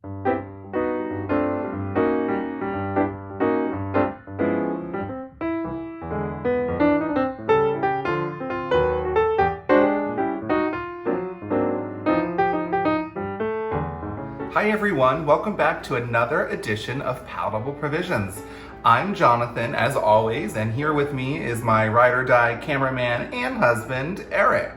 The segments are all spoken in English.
Hi everyone, welcome back to another edition of Palatable Provisions. I'm Jonathan, as always, and here with me is my ride or die cameraman and husband, Eric.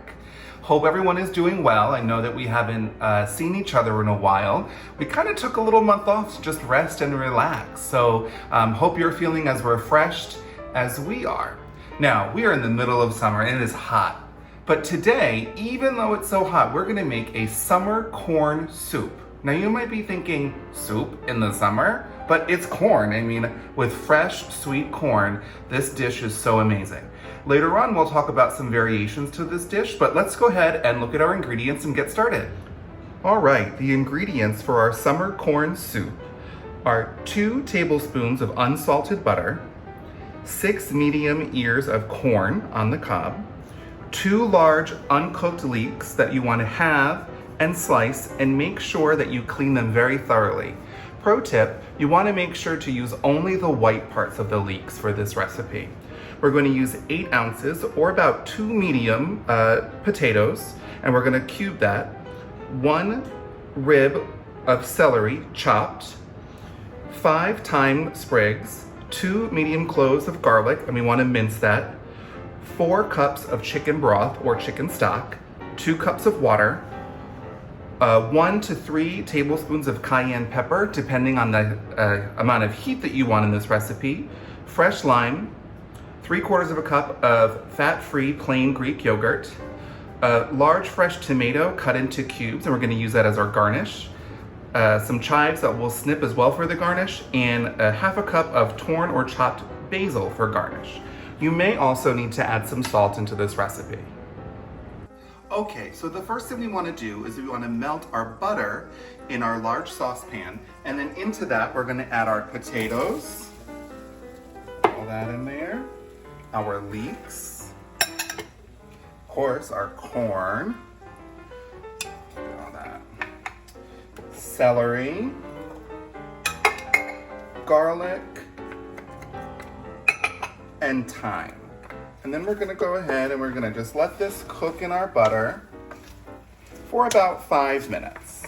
Hope everyone is doing well. I know that we haven't seen each other in a while. We kind of took a little month off to just rest and relax, so hope you're feeling as refreshed as we are. Now, we are in the middle of summer and it is hot, but today, even though it's so hot, we're gonna make a summer corn soup. Now you might be thinking, soup in the summer? But it's corn. I mean, with fresh, sweet corn, this dish is so amazing. Later on, we'll talk about some variations to this dish, but let's go ahead and look at our ingredients and get started. All right, the ingredients for our summer corn soup are 2 tablespoons of unsalted butter, 6 medium ears of corn on the cob, 2 large uncooked leeks that you want to have and slice, and make sure that you clean them very thoroughly. Pro tip, you want to make sure to use only the white parts of the leeks for this recipe. We're going to use 8 ounces or about 2 medium potatoes, and we're going to cube that. 1 rib of celery chopped, 5 thyme sprigs, 2 medium cloves of garlic, and we want to mince that, 4 cups of chicken broth or chicken stock, 2 cups of water, 1 to 3 tablespoons of cayenne pepper, depending on the amount of heat that you want in this recipe, fresh lime, 3/4 of a cup of fat-free plain Greek yogurt, a large fresh tomato cut into cubes, and we're going to use that as our garnish, some chives that we'll snip as well for the garnish, and a 1/2 cup of torn or chopped basil for garnish. You may also need to add some salt into this recipe. Okay, so the first thing we want to do is we want to melt our butter in our large saucepan, and then into that we're going to add our potatoes, all that in there, our leeks, of course our corn, all that, celery, garlic, and thyme. And then we're gonna go ahead and we're gonna just let this cook in our butter for about 5 minutes.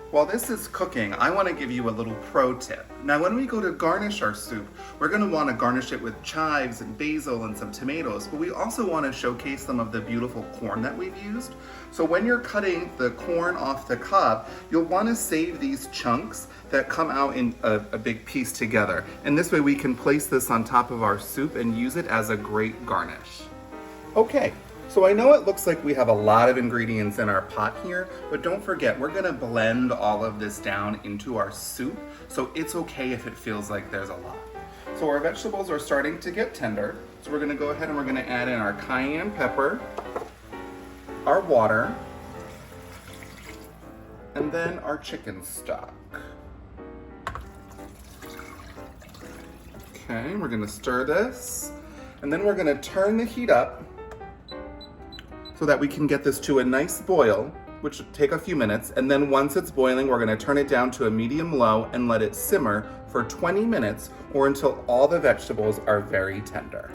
While this is cooking, I wanna give you a little pro tip. Now, when we go to garnish our soup, we're gonna wanna garnish it with chives and basil and some tomatoes, but we also wanna showcase some of the beautiful corn that we've used. So when you're cutting the corn off the cob, you'll wanna save these chunks that come out in a big piece together. And this way we can place this on top of our soup and use it as a great garnish. Okay. So I know it looks like we have a lot of ingredients in our pot here, but don't forget, we're gonna blend all of this down into our soup, so it's okay if it feels like there's a lot. So our vegetables are starting to get tender, so we're gonna go ahead and we're gonna add in our cayenne pepper, our water, and then our chicken stock. Okay, we're gonna stir this, and then we're gonna turn the heat up so that we can get this to a nice boil, which should take a few minutes. And then once it's boiling, we're gonna turn it down to a medium low and let it simmer for 20 minutes or until all the vegetables are very tender.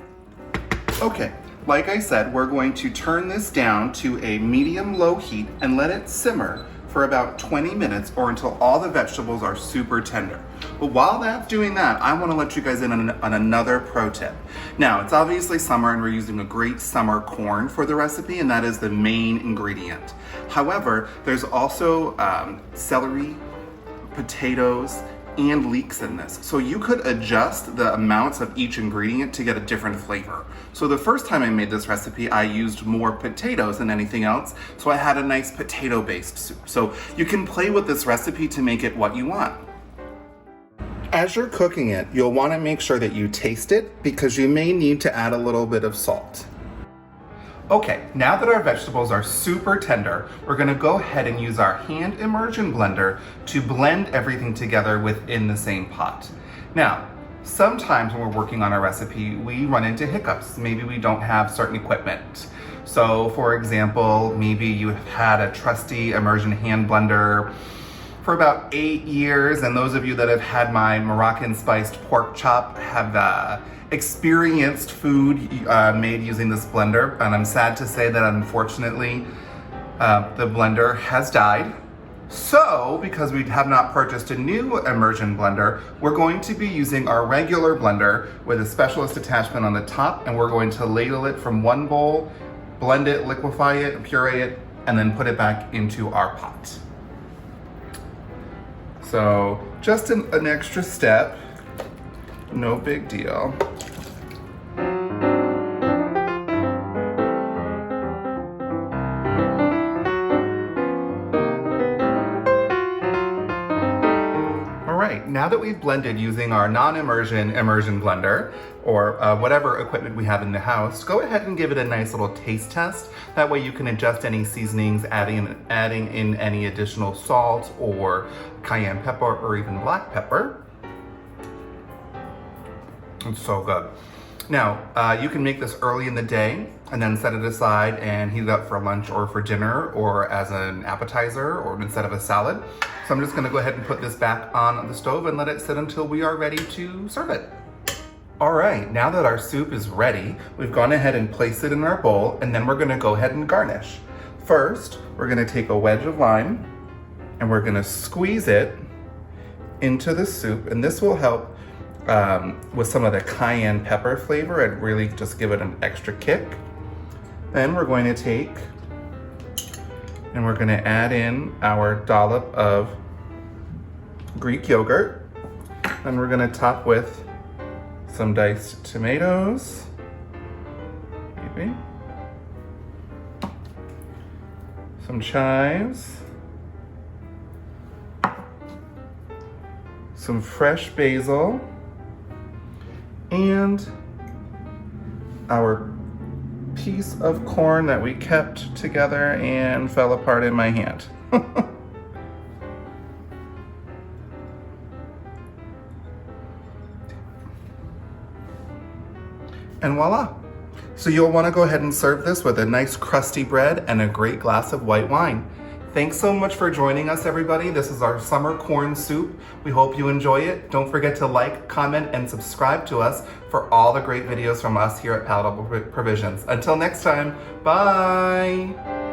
Okay, like I said, we're going to turn this down to a medium low heat and let it simmer for about 20 minutes or until all the vegetables are super tender. But while that's doing that, I want to let you guys in on another pro tip. Now, it's obviously summer and we're using a great summer corn for the recipe, and that is the main ingredient. However, there's also celery, potatoes, and leeks in this. So you could adjust the amounts of each ingredient to get a different flavor. So the first time I made this recipe, I used more potatoes than anything else, so I had a nice potato-based soup. So you can play with this recipe to make it what you want. As you're cooking it, you'll want to make sure that you taste it because you may need to add a little bit of salt. Okay, now that our vegetables are super tender, we're gonna go ahead and use our hand immersion blender to blend everything together within the same pot. Now, sometimes when we're working on a recipe, we run into hiccups. Maybe we don't have certain equipment. So for example, maybe you have had a trusty immersion hand blender for about 8 years, and those of you that have had my Moroccan spiced pork chop have experienced food made using this blender, and I'm sad to say that unfortunately the blender has died. So, because we have not purchased a new immersion blender, we're going to be using our regular blender with a specialist attachment on the top, and we're going to ladle it from one bowl, blend it, liquefy it, puree it, and then put it back into our pot. So, just an extra step, no big deal. Now that we've blended using our non-immersion immersion blender, or whatever equipment we have in the house, go ahead and give it a nice little taste test. That way you can adjust any seasonings, adding in any additional salt or cayenne pepper or even black pepper. It's so good. Now, you can make this early in the day and then set it aside and heat it up for lunch or for dinner or as an appetizer or instead of a salad. So I'm just gonna go ahead and put this back on the stove and let it sit until we are ready to serve it. All right, now that our soup is ready, we've gone ahead and placed it in our bowl, and then we're gonna go ahead and garnish. First, we're gonna take a wedge of lime and we're gonna squeeze it into the soup, and this will help with some of the cayenne pepper flavor and really just give it an extra kick. Then we're going to take and we're gonna add in our dollop of Greek yogurt, and we're gonna top with some diced tomatoes, maybe, some chives, some fresh basil, and our piece of corn that we kept together and fell apart in my hand. And voila. So you'll want to go ahead and serve this with a nice crusty bread and a great glass of white wine. Thanks so much for joining us, everybody. This is our summer corn soup. We hope you enjoy it. Don't forget to like, comment, and subscribe to us for all the great videos from us here at Palatable Provisions. Until next time, bye.